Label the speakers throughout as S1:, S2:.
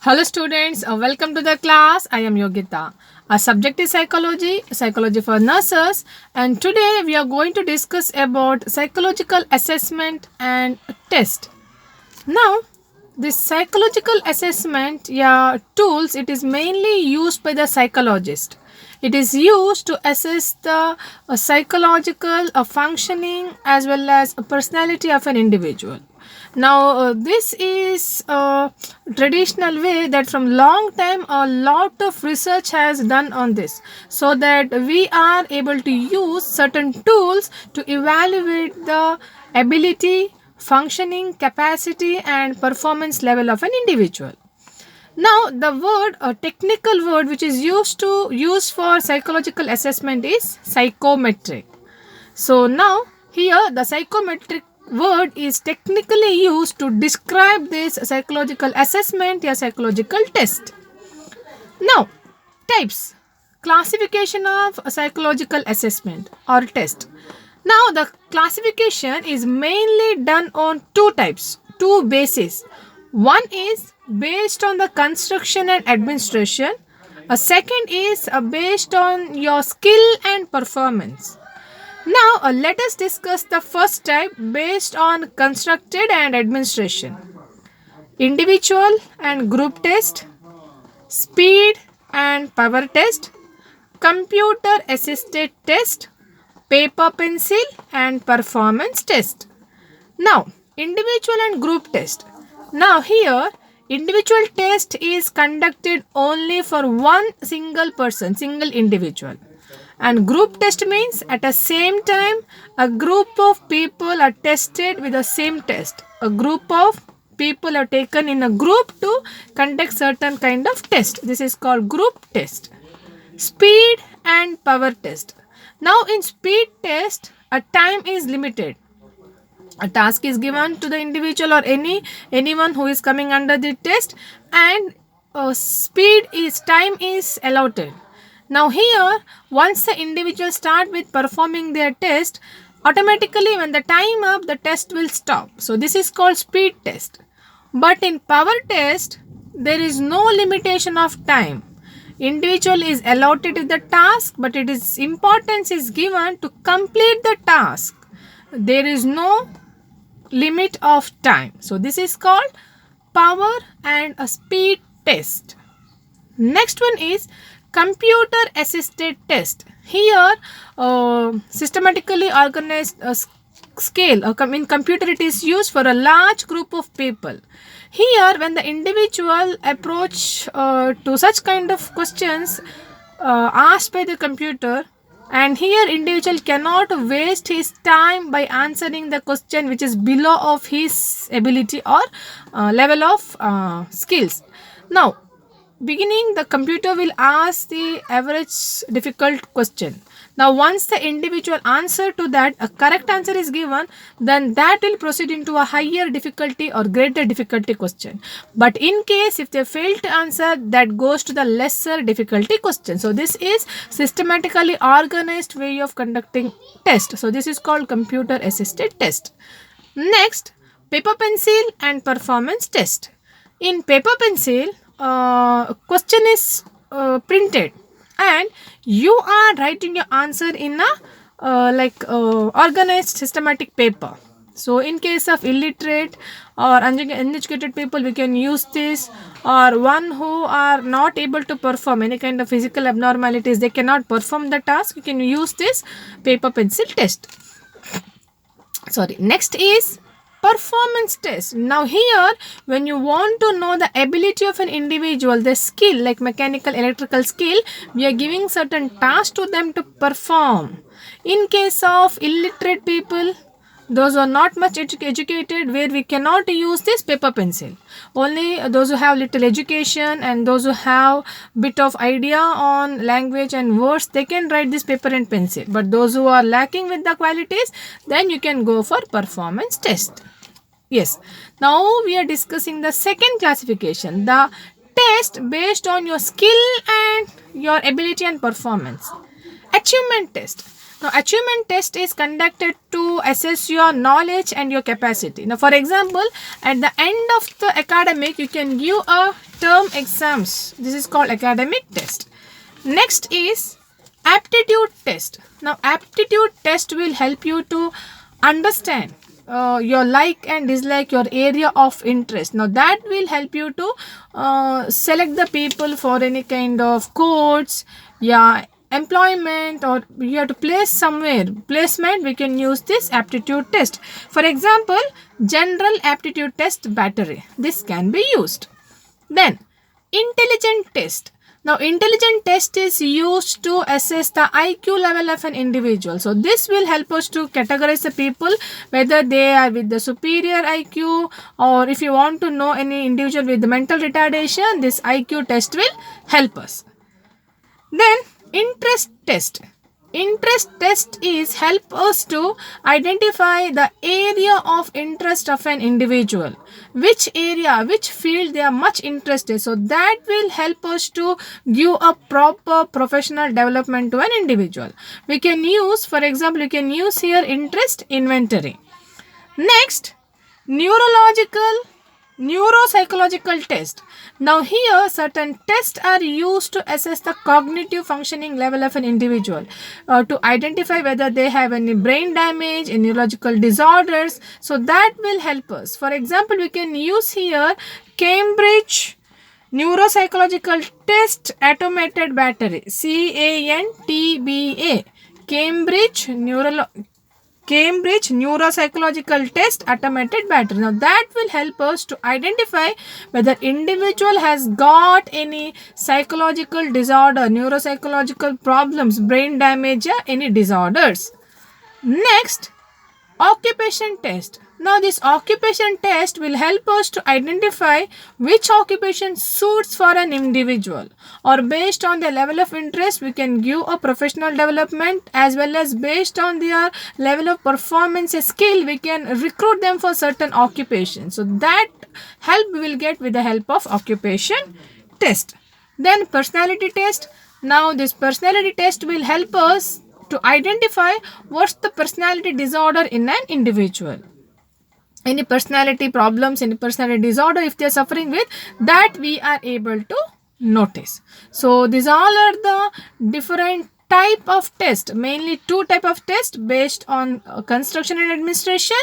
S1: Hello students, welcome to the class. I am Yogita. Our subject is psychology for nurses, and today we are going to discuss about psychological assessment and test. Now, this psychological assessment tools, it is mainly used by the psychologist. It is used to assess the psychological functioning as well as a personality of an individual. Now, this is a traditional way that from long time a lot of research has done on this, so that we are able to use certain tools to evaluate the ability, functioning capacity and performance level of an individual. Now the word, a technical word which is used for psychological assessment is psychometric. So now here the psychometric word is technically used to describe this psychological assessment or psychological test. Now, types, classification of a psychological assessment or test. Now the classification is mainly done on two types, two bases. One is based on the construction and administration. A second is based on your skill and performance. Now let us discuss the first type based on constructed and administration. Individual and group test, speed and power test, computer assisted test, paper pencil and performance test. Now, individual and group test. Now here, individual test is conducted only for one single person, single individual. And group test means at the same time a group of people are tested with the same test. A group of people are taken in a group to conduct certain kind of test. This is called group test. Speed and power test. Now in speed test, a time is limited. A task is given to the individual or anyone who is coming under the test, and time is allotted. Now here, once the individual start with performing their test, automatically when the time up, the test will stop. So this is called speed test. But in power test, there is no limitation of time. Individual is allotted to the task, but it is importance is given to complete the task. There is no limit of time. So this is called power and a speed test. Next one is computer assisted test. Here systematically organized scale in computer, it is used for a large group of people. Here when the individual approach to such kind of questions asked by the computer, and here individual cannot waste his time by answering the question which is below of his ability or level of skills. Now beginning, the computer will ask the average difficult question. Now once the individual answer to that, a correct answer is given, then that will proceed into a higher difficulty or greater difficulty question. But in case if they fail to answer, that goes to the lesser difficulty question. So this is systematically organized way of conducting test. So this is called computer assisted test. Next, paper pencil and performance test. In paper pencil, question is printed and you are writing your answer in a organized systematic paper. So in case of illiterate or uneducated people, we can use this, or one who are not able to perform any kind of physical abnormalities, they cannot perform the task, you can use this paper pencil test. Next is performance test. Now here when you want to know the ability of an individual, the skill like mechanical electrical skill, we are giving certain tasks to them to perform. In case of illiterate people, those who are not much educated, where we cannot use this paper pencil, only those who have little education and those who have bit of idea on language and words, they can write this paper and pencil. But those who are lacking with the qualities, then you can go for performance test. Yes, now we are discussing the second classification, the test based on your skill and your ability and performance. Achievement test. Now, achievement test is conducted to assess your knowledge and your capacity. Now, for example, at the end of the academic, you can give a term exams. This is called academic test. Next is aptitude test. Now, aptitude test will help you to understand your like and dislike, your area of interest. Now, that will help you to select the people for any kind of course, yeah, employment, or you have to place somewhere placement. We can use this aptitude test. For example, general aptitude test battery, this can be used. Then intelligent test. Now, intelligent test is used to assess the IQ level of an individual. So, this will help us to categorize the people whether they are with the superior IQ, or if you want to know any individual with the mental retardation, this IQ test will help us. Then interest test. Interest test is help us to identify the area of interest of an individual, which area, which field they are much interested. So that will help us to give a proper professional development to an individual. We can use, for example, you can use here interest inventory. Next, neuropsychological test. Now here certain tests are used to assess the cognitive functioning level of an individual, to identify whether they have any brain damage, any neurological disorders. So that will help us. For example, we can use here Cambridge Neuropsychological Test Automated Battery, CANTBA, Cambridge Neuropsychological Test Automated Battery. Now that will help us to identify whether individual has got any psychological disorder, neuropsychological problems, brain damage, or any disorders. Next, occupation test. Now this occupation test will help us to identify which occupation suits for an individual, or based on their level of interest we can give a professional development, as well as based on their level of performance skill we can recruit them for certain occupations. So that help we will get with the help of occupation test. Then personality test. Now this personality test will help us to identify what's the personality disorder in an individual. Any personality problems, any personality disorder if they are suffering with, that we are able to notice. So these all are the different type of test, mainly two type of test, based on construction and administration,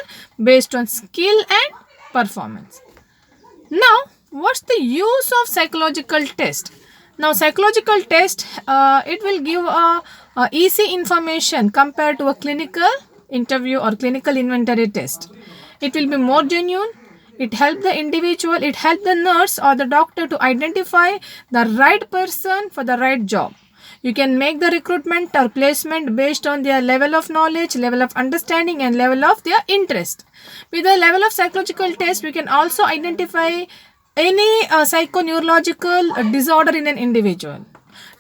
S1: based on skill and performance. Now, what's the use of psychological test? Now, psychological test, it will give a easy information compared to a clinical interview or clinical inventory test. It will be more genuine. It helps the individual, it helps the nurse or the doctor to identify the right person for the right job. You can make the recruitment or placement based on their level of knowledge, level of understanding, and level of their interest. With the level of psychological test, we can also identify any psychoneurological disorder in an individual.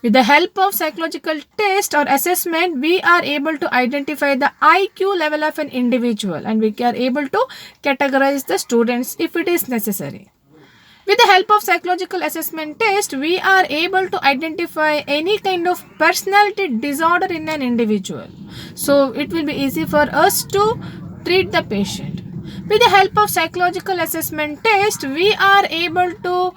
S1: With the help of psychological test or assessment, we are able to identify the IQ level of an individual, and we are able to categorize the students if it is necessary. With the help of psychological assessment test, we are able to identify any kind of personality disorder in an individual. So it will be easy for us to treat the patient. With the help of psychological assessment test, we are able to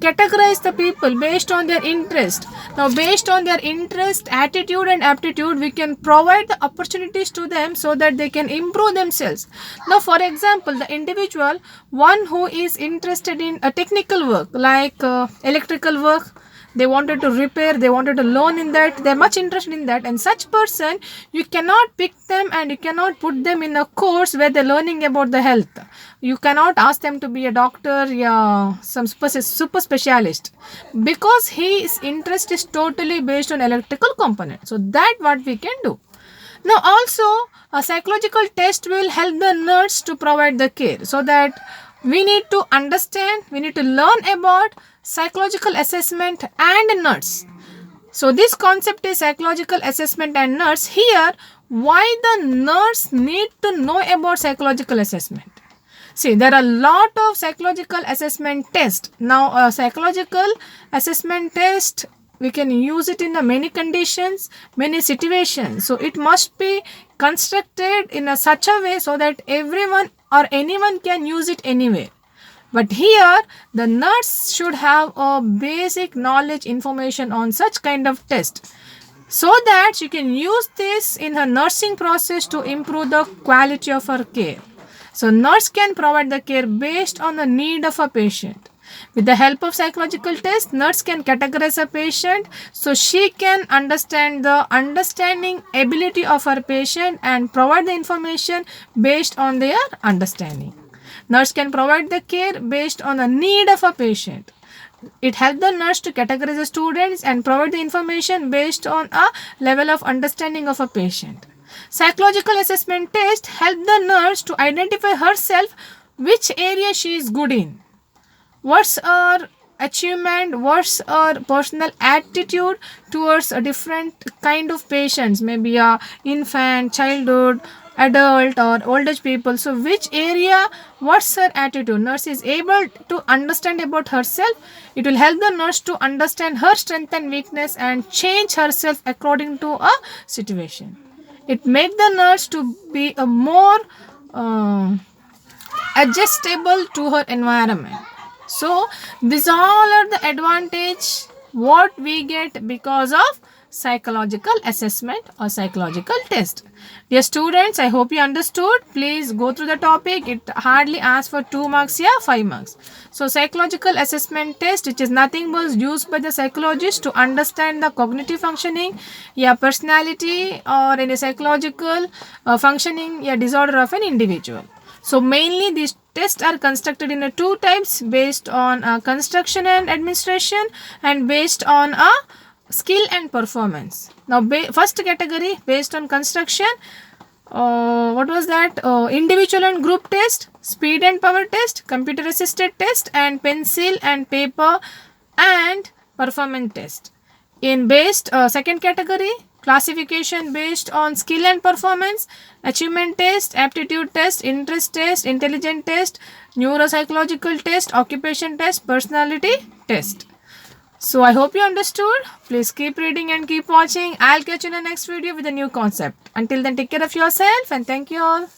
S1: categorize the people based on their interest. Now, based on their interest, attitude and aptitude, we can provide the opportunities to them so that they can improve themselves. Now, for example, the individual, one who is interested in a technical work like electrical work, they wanted to repair, they wanted to learn in that, they're much interested in that, and such person, you cannot pick them and you cannot put them in a course where they're learning about the health. You cannot ask them to be a doctor, some super specialist, because his interest is totally based on electrical component. So that what we can do. Now also, a psychological test will help the nurse to provide the care, so that we need to understand, we need to learn about psychological assessment and nurse. So this concept is psychological assessment and nurse. Here, why the nurse need to know about psychological assessment? See, there are a lot of psychological assessment tests. Now, a psychological assessment test we can use it in many conditions, many situations. So it must be constructed in such a way so that everyone or anyone can use it anywhere. But here, the nurse should have a basic knowledge information on such kind of test so that she can use this in her nursing process to improve the quality of her care. So, nurse can provide the care based on the need of a patient. With the help of psychological test, nurse can categorize a patient so she can understand the understanding ability of her patient and provide the information based on their understanding. Nurse can provide the care based on the need of a patient. It helps the nurse to categorize the students and provide the information based on a level of understanding of a patient. Psychological assessment test help the nurse to identify herself which area she is good in. What's her achievement, what's her personal attitude towards a different kind of patients, maybe a infant, childhood, adult or old age people. So which area, what's her attitude? Nurse is able to understand about herself. It will help the nurse to understand her strength and weakness and change herself according to a situation. It makes the nurse to be a more adjustable to her environment. So these all are the advantage what we get because of psychological assessment or psychological test. Dear students, I hope you understood. Please go through the topic. It hardly asks for 2 marks here, 5 marks. So psychological assessment test, which is nothing but used by the psychologist to understand the cognitive functioning, personality or any psychological functioning, disorder of an individual. So mainly these tests are constructed in 2 types based on construction and administration and based on a skill and performance. Now first category based on construction, what was that? Individual and group test, speed and power test, computer assisted test and pencil and paper and performance test. In based second category, classification based on skill and performance, achievement test, aptitude test, interest test, intelligence test, neuropsychological test, occupation test, personality test. So I hope you understood. Please keep reading and keep watching. I'll catch you in the next video with a new concept. Until then, take care of yourself and thank you all.